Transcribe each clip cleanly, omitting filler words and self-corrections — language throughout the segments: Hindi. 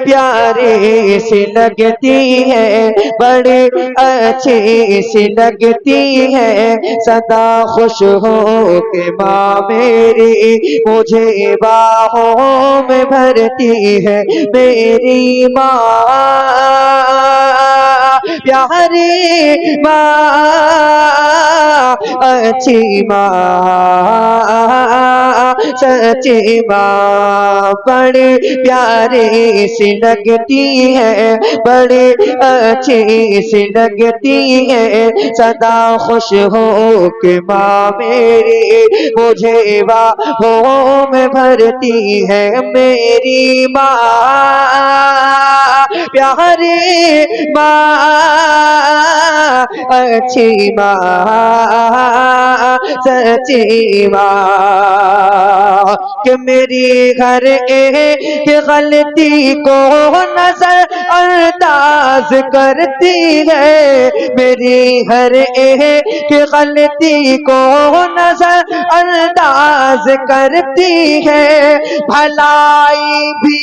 प्यारी सी लगती है, बड़ी अच्छी सी लगती है। सदा खुश हो के माँ मेरी मुझे बाहों में भरती है। मेरी माँ प्यारी माँ, अच्छी माँ, सच्ची माँ, बड़ी प्यारी सी लगती है, बड़ी अच्छी सी लगती है। सदा खुश हो के माँ मेरी मुझे बाहों में भरती है। मेरी माँ प्यारी माँ, अच्छी माँ, सच्ची माँ, कि मेरी हर एक गलती को नजर अंदाज करती है। मेरी हर एक गलती को नजर अंदाज करती है। भलाई भी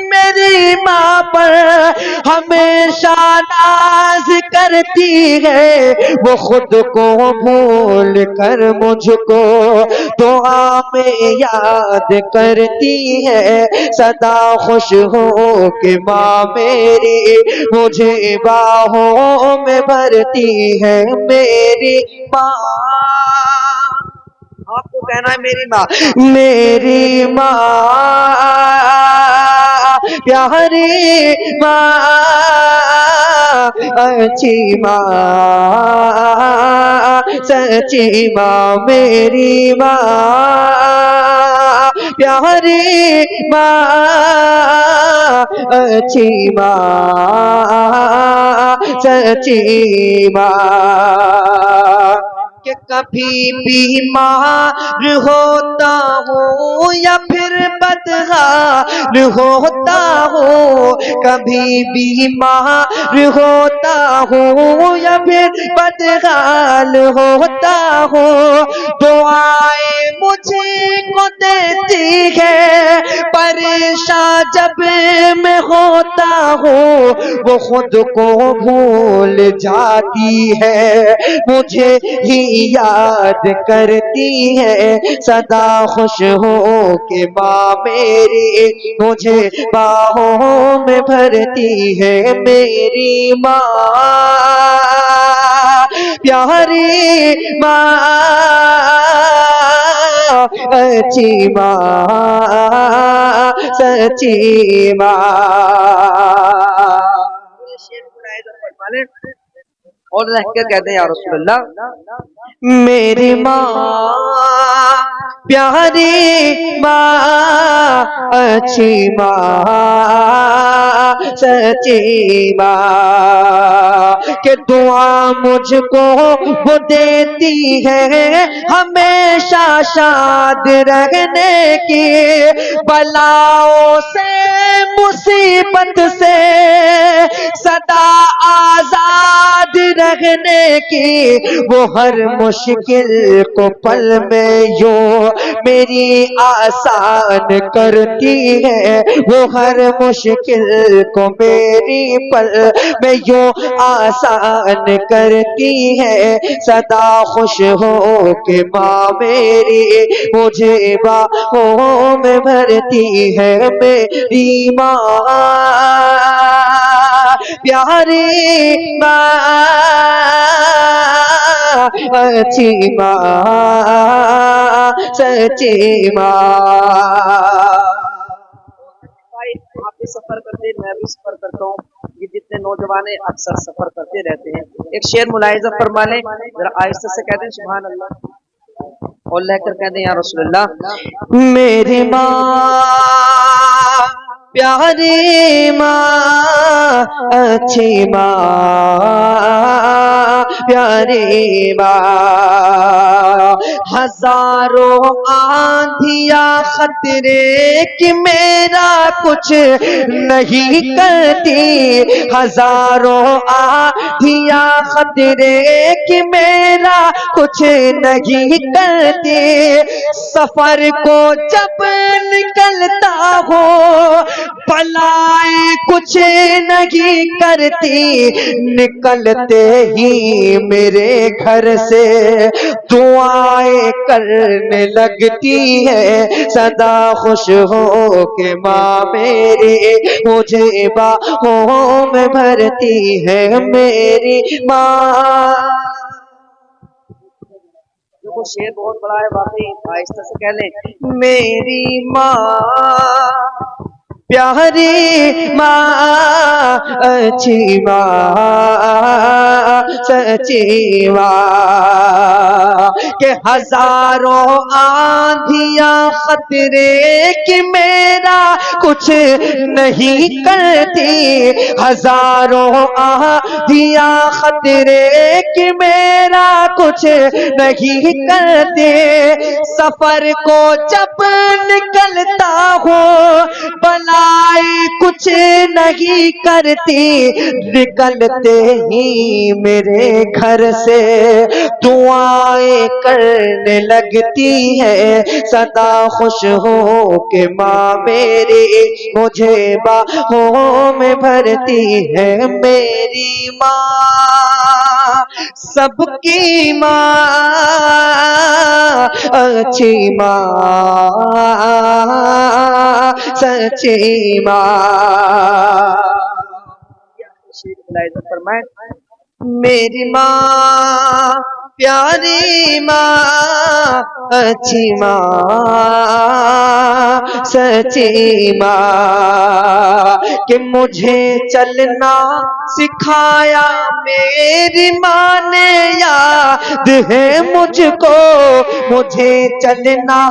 मेरी माँ पर हमेशा नाज करती है। वो खुद को भूल कर मुझको दुआ में याद करती है। सदा खुश हो के माँ मेरी मुझे बाहों में भरती है। मेरी माँ, आपको कहना है मेरी माँ, मेरी माँ प्यारी माँ, अच्छी माँ, सच्ची माँ। मेरी माँ प्यारी माँ, अच्छी माँ, सच्ची माँ। कि कभी बीमार होता हूँ या फिर बदहाल होता हूँ, कभी बीमार होता हूँ या फिर बदहाल होता हूँ, दुआएं मुझे को देती है। परेशान जब मैं होता हूँ वो खुद को भूल जाती है, मुझे ही याद करती है। सदा खुश हो के माँ मेरी मुझे बाहों में भरती है। मेरी माँ प्यारी माँ, अच्छी माँ, सच्ची माँ। और रहकर कहते हैं या रसूलल्लाह, मेरी माँ प्यारी माँ, अच्छी माँ, सच्ची माँ, कि दुआ मुझको वो देती है हमेशा शाद रहने की। बलाओं से मुसीबत से सदा आजाद रहने की। वो हर मुश्किल को पल में यूं मेरी आसान करती है। वो हर मुश्किल को मेरी पल में यूं आसान करती है। सदा खुश हो के माँ मेरी मुझे बाहों में भरती है। मेरी माँ प्यारी माँ, अच्छी माँ, सच्ची माँ। आप भी सफर करते हैं, मैं भी सफर करता हूँ, ये जितने नौजवान अक्सर सफर करते रहते हैं। एक शेर मुलाहिजा फरमा लें, जरा आहिस्ते से कहते हैं सुभान अल्लाह और लेकर कहते हैं या रसूलल्लाह, मेरी माँ प्यारी माँ, अच्छी माँ, प्यारी माँ। हजारों आंधिया खतरे कि मेरा कुछ नहीं करती। हजारों आंधिया खतरे कि मेरा कुछ नहीं करती। सफर को जब निकलता हो बलाए कुछ नहीं करती, निकलते ही मेरे घर से दुआएं करने लगती है, सदा खुश हो के माँ मेरी मुझे बाहों में भरती है मेरी माँ। देखो शेर बहुत बड़ा है वाकई, आहिस्ता से कह लें। मेरी माँ प्यारी माँ, अच्छी माँ, सच्ची माँ, के हजारों आंधियां खतरे कि मेरा कुछ नहीं करती, हजारों आंधियां खतरे कि मेरा कुछ नहीं करते, सफर को जब निकलता हूँ बलाई कुछ नहीं करती, निकलते ही मेरे घर से दुआएं करने लगती है, सदा खुश हो के माँ मेरी मुझे बाहों में भरती है मेरी माँ। सबकी माँ अच्छी माँ, सच्ची माँ। फरमाए। मेरी माँ प्यारी माँ, अच्छी माँ, सच्ची माँ, कि मुझे चलना सिखाया मेरी माँ ने, याद है मुझको, मुझे चलना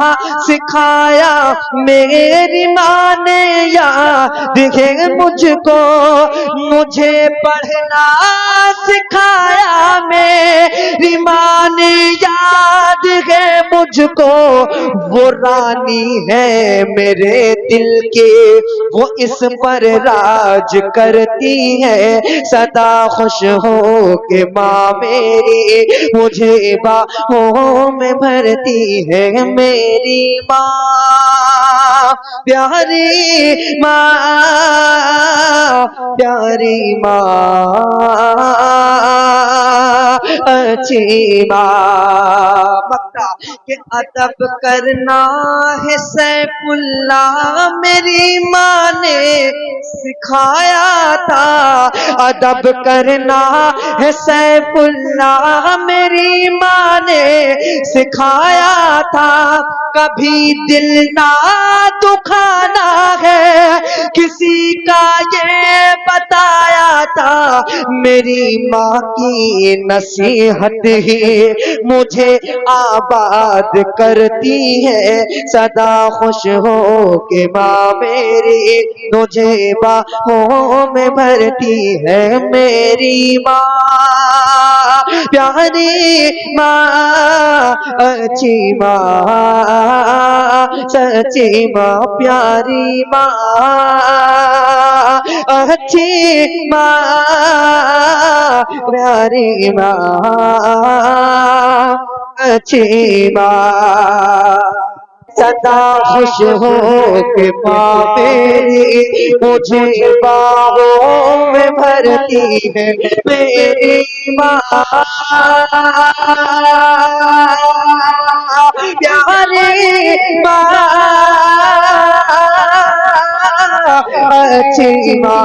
सिखाया मेरी माँ ने, याद है मुझको, मुझे पढ़ना सिखाया मेरी माँ ने, याद है मुझको, वो रानी है मेरे दिल की, वो इस पर राज करती है, सदा खुश हो के माँ मेरी मुझे बाहों में भरती है मेरी माँ। प्यारी माँ, प्यारी माँ, अच्छी माँ। मक्का के अदब करना है सैफुल्ला मेरी माँ ने सिखाया था, अदब करना है सैफुल्ला मेरी माँ ने सिखाया था, कभी दिल ना दुखाना है किसी का ये बताया था, मेरी माँ की नसीहत ही मुझे आबाद करती है, सदा खुश हो के माँ मेरी मुझे बाहों में भरती है मेरी माँ। प्यारी माँ, अच्छी माँ, सच्ची माँ, प्यारी माँ, अच्छी माँ, प्यारी माँ, अच्छी माँ, सदा खुश हो के माँ मेरी मुझे बाहों में भरती है मेरी माँ। प्यारी माँ, अच्छी माँ,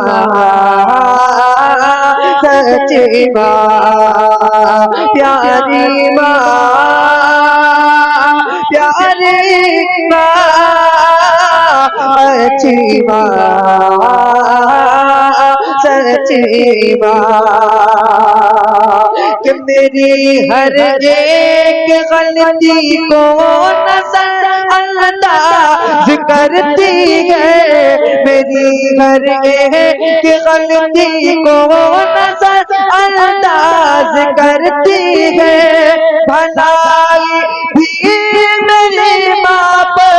सच्ची माँ, प्यारी माँ, प्यारी माँ, अच्छी माँ, सच्ची माँ, कि मेरी हर एक गलती को नजरअंदाज करती है, मेरी हर एक गलती को नजरअंदाज करती है, भलाई भी मेरी माँ पर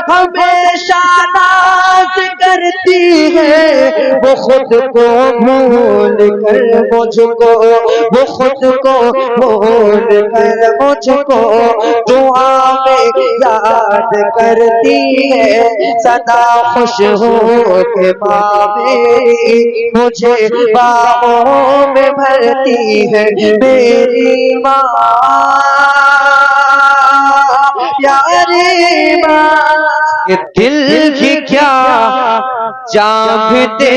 हमेशा नाज कर करती है वो खुद को भूल कर मुझको, वो खुद को भूल कर मुझको दुआ में याद करती है। सदा खुश हो के माँ मेरी मुझे बाहों में भरती है मेरी माँ, प्यारी माँ। ये दिल भी क्या चाहते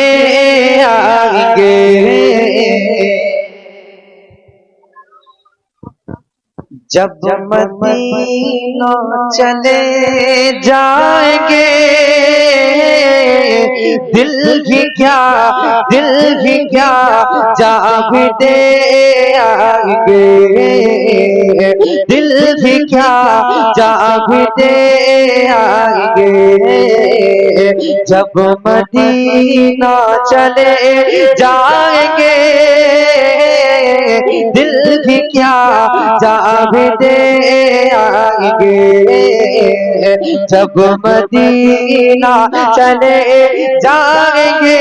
आएंगे, जब मदीना चले जाएंगे। दिल भी क्या जागते आएंगे, दिल भी क्या जागते आएंगे, जब मदीना चले जाएंगे। दिल भी क्या जागते आएंगे, जब मदीना चले जाएंगे।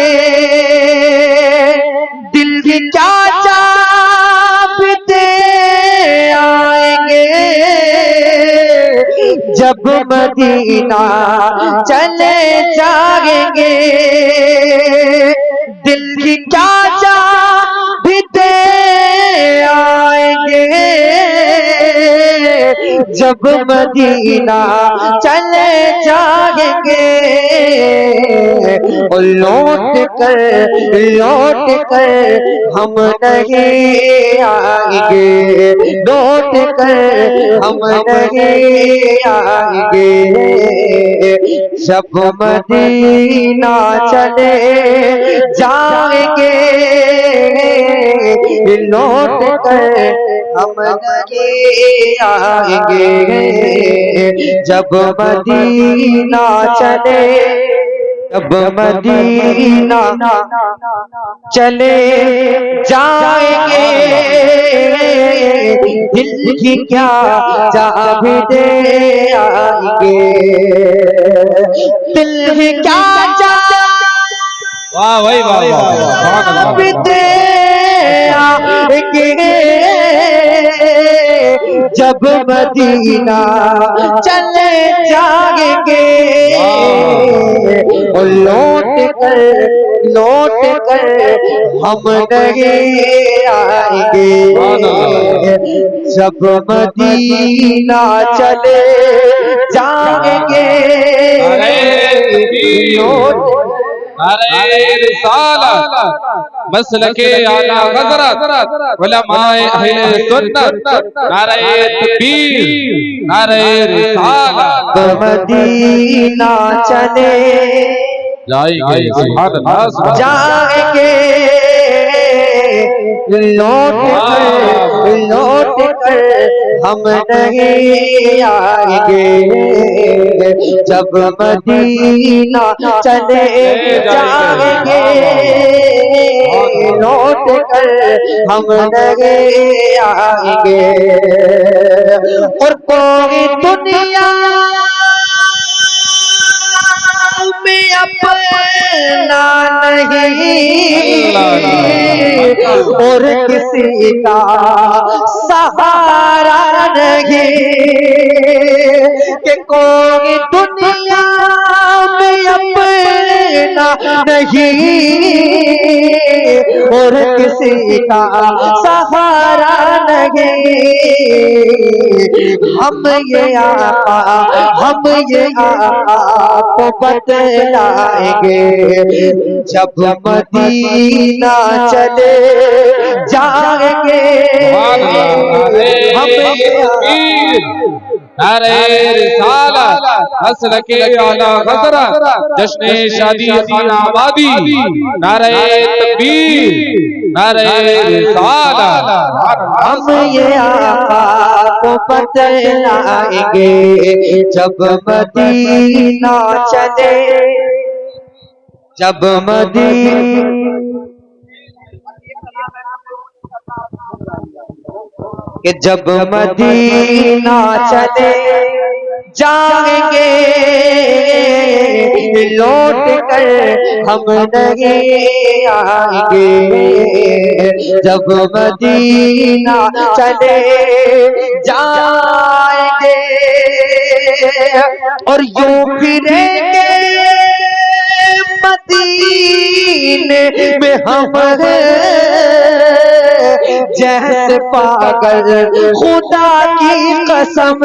दिल भी क्या चाहते आएंगे, जब मदीना चले जाएंगे। दिल भी क्या चाहते आएंगे, जब मदीना चले जाएंगे। और लौट कर हम नहीं आएंगे, लौट कर हम नहीं आएंगे, जब मदीना चले जाएंगे। लौट कर हम नहीं आएंगे, जब मदीना चले, जब मदीना चले जाएंगे। दिल की क्या चाहते आएंगे, दिल भी क्या वाह भाई वाह चाहते आएंगे, जब मदीना चले जाएंगे। और लौट कर हम नहीं आएंगे, जब मदीना चले जाएंगे। नारे रिसालत मसलके आला हज़रत उलमाए अहले सुन्नत, नारे तकबीर, नारे रिसालत। मदीना चले जाएंगे, सुभान अल्लाह, सुभान अल्लाह। जाएंगे। लौट कर हम नहीं आएंगे, जब मदीना चले जाएंगे। लौट कर हम नहीं आएंगे। और कोई दुनिया में अपना नहीं, और किसी का सहारा नहीं, कि कोई दुनिया में अपना नहीं, और किसी का सहारा नहीं। हम ये आपको बतलाएंगे, जब मदीना चले जाएंगे। नारे रिसालत मसलके आला हज़रत जश्न शादी खाना आबादी, नारे तकबीर, नारे रिसालत। हम ये आपको बतलाएंगे, जब मदीना चले, जब मदीना कि जब मदीना चले जाएंगे लौट कर हम नहीं आएंगे, जब मदीना चले जाएंगे और यूं फिरेंगे मदीने में हम जैसे पागल, खुदा की कसम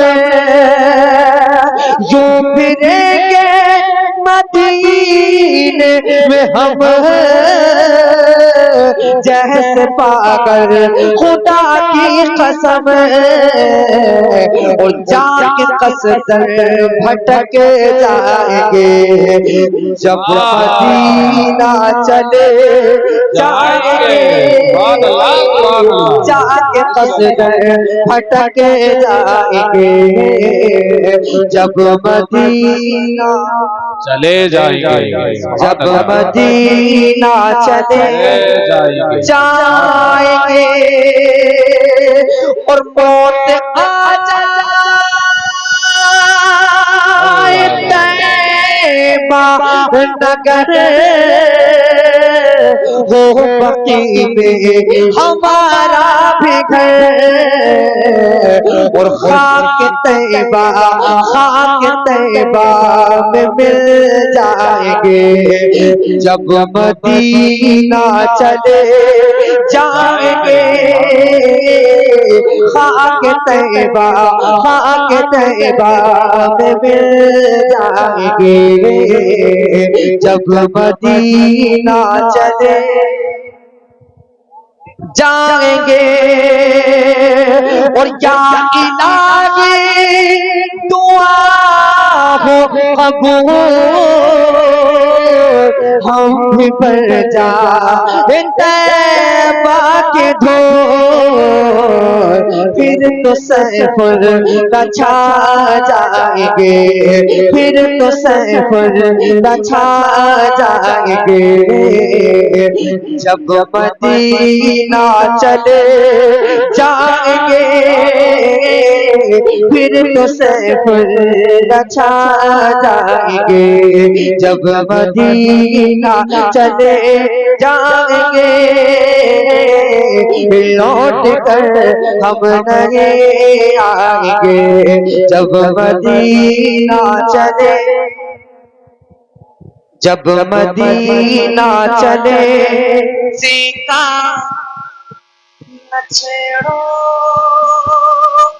यूं फिरेंगे मदीने में हम जैसे पागल, खुदा की कसम और जाके कसदर भटक जाएंगे, जब मदीना चले जाएंगे, जाके कसदर भटक जाएंगे, जब मदीना चले जाएंगे, जब मदीना चले जाएंगे और मौत आ जाए तैबा नगर हो बकी में हमारा भी घर और खाक तैबा में मिल जाएंगे, जब मदीना चले जाएंगे, खाक तैबा में मिल जाएंगे, जब मदीना चले जाएंगे और या इलाही दुआ हो कबूल, हम भी पर जा तैबा के धोल, फिर तो सैफुल छा जाएंगे, फिर तो सैफुल छा जाएंगे, जब मदीना चले जाएंगे, फिर तो सैफुल छा जाएंगे, जब मदीना चले जाएंगे, लौट कर हम नहीं आएंगे, जब मदीना चले, जब मदीना चले सीता न छेड़ो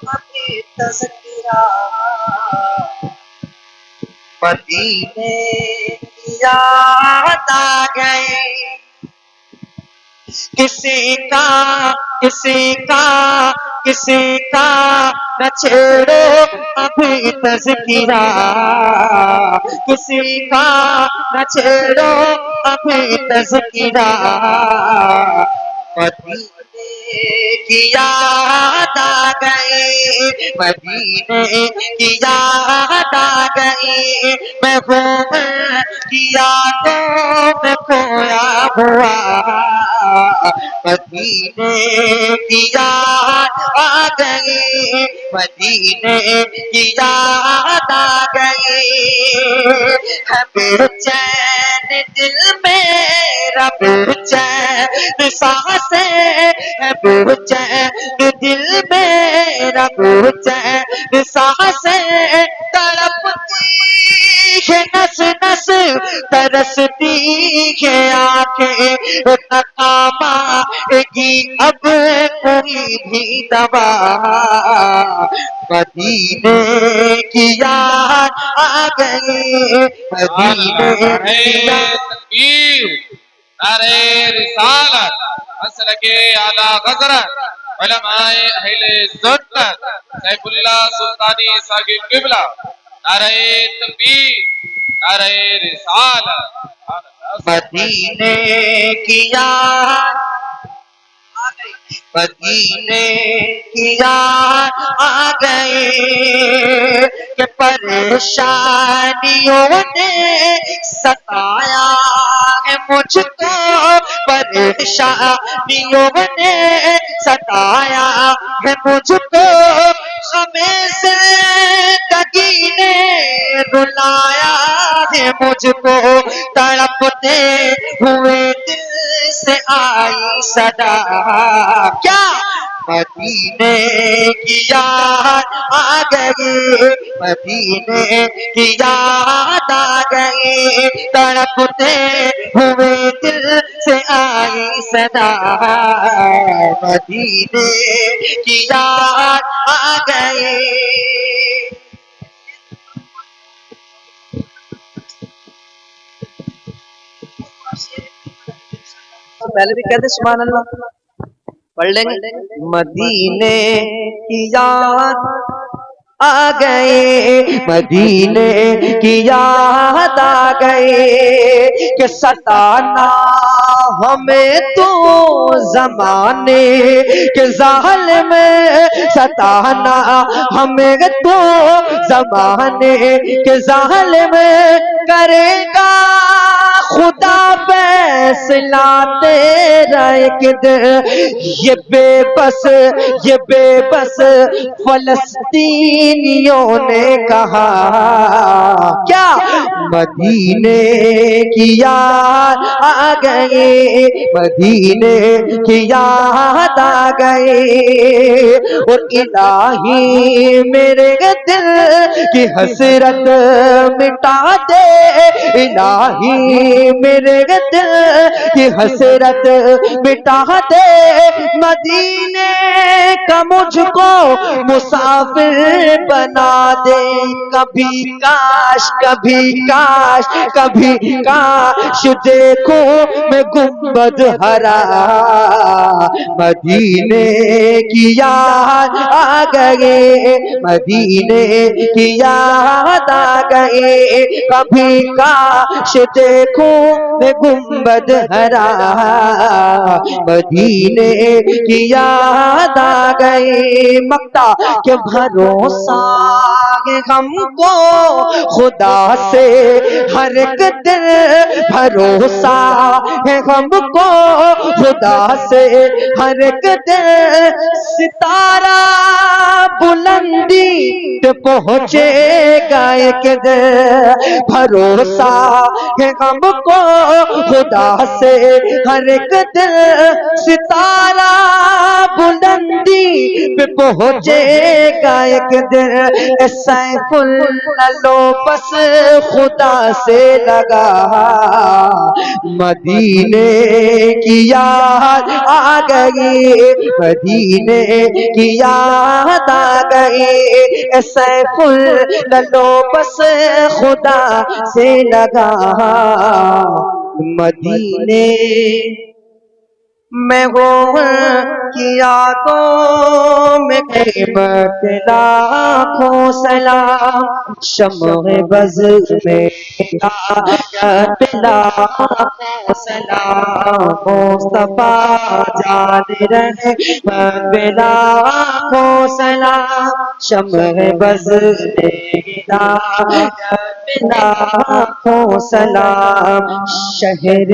अभी तज़किरा, मदीने की याद आ गई, किसी का न छेड़ो अभी तज़किरा, किसी का न छेड़ो अभी तज़किरा, मदीने की याद आ गई, मदीने की याद आ गई, महबूब की यादों में खोया हुआ, मदीने की याद आ गई, मदीने की याद आ गई, है बेचैन दिल मेरा बेचैन सांसें, है बेचैन दिल मेरा बेचैन सांसें, तड़पती है नस नस, तरसती है आंखें, नकामाएगी अब कोई भी दवा, मदीने की याद आ गई, मदीने की याद। नारे रिसालत मसलके आला हज़रत उलमाए अहले सुन्नत सैफुल्लाह सुल्तानी साहिब क़िबला, नारे तकबीर, नारे रिसालत, मदीने की याद आ गई, मदीने की याद आ गई, कि परेशानियों ने सताया है मुझको, परेशानियों ने सताया है मुझको, हमें जिंदगी ने रुलाया है मुझको, तड़पते हुए दिल से आई सदा। क्या मदीने की याद आ गई, मदीने की याद आ गई, तड़पते हुए दिल से आई सदा। मदीने की याद आ गई। तो पहले भी कहते सुभान अल्लाह, पढ़ लेंगे। मदीने की याद आ गए, मदीने की याद आ गए, कि सताना हमें तो जमाने के जालिम, सताना हमें तो जमाने के जालिम, करेगा खुदा फैसला तेरा एक दिन। ये बेबस फलस्तीनियों ने कहा, क्या मदीने की याद आ गई, मदीने की याद आ गई। और इलाही मेरे दिल की हसरत मिटा दे, इलाही मेरे दिल की हसरत मिटा दे, मदीने का मुझको मुसाफिर बना दे। कभी काश, कभी काश, कभी काश देखूं मैं गुंबद हरा, मदीने की याद आ गई, मदीने की याद आ गई। कभी काश देखूं मैं गुंबद हरा, मदीने की याद आ गई। मक्ता के भरोसा है हमको खुदा से हर एक दिन, भरोसा है हमको खुदा से हर एक दिन। सितारा बुलंदी पे पहुंचेगा एक दिन, भरोसा है हमको खुदा से हर एक दिन। सितारा बुलंदी पे पहुंचेगा एक दिन। सैफुल लो बस खुदा से लगा, मदीने की याद आ गई, मदीने की याद आ गई। सैफुल लो बस खुदा से लगा, मदीने मैं वो की यादों में क़यामत लाखों सलाम। शम्ह बज़ में आयत लाखों सलाम, मुस्तफा जान रहे में लाखों सलाम। शम्ह बज़ में आयत लाखों सलाम। शहर